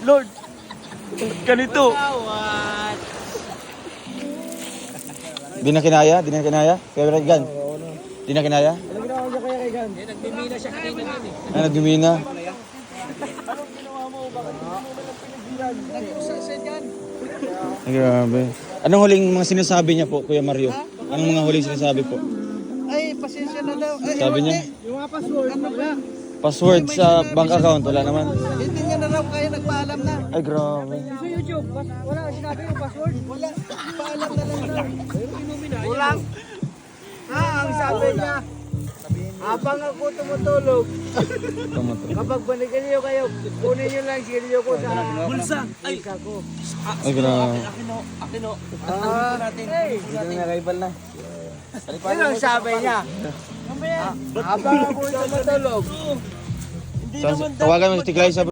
Lord, ganito. Di na kinaya? Di na kinaya? Kaya Gan? Di na kinaya? Ano ginawa niya kaya kay Gan? Nagmimina siya kanina din eh. Ay, nagdumina. Anong ginawa mo? Bakit hindi mo man lang pinagilan? Nag-usa siya dyan. Ay, grabe. Anong huling mga sinasabi niya po, Kuya Mario? Anong mga huling sinasabi po? Ay, pasensya na daw. Ay, Sabi niya? Yung mga password. ano ba? Password sa bank account, wala naman. Hindi niya na raw kaya nagpaalam na. Ay, grabe. Sa YouTube, wala sinabi yung password. Wala, paalam na lang daw. Kulang. Ang sabi niya, habang ako tumutulog, kapag balikan niyo kayo, kunin niyo lang silyo ko sa bulsa. Ay, ko. Ay, grabe. Akino. Hindi na rival na. Yun ang sabi niya. Habang ako tumutulog, Tawagan mo si Tiglay sa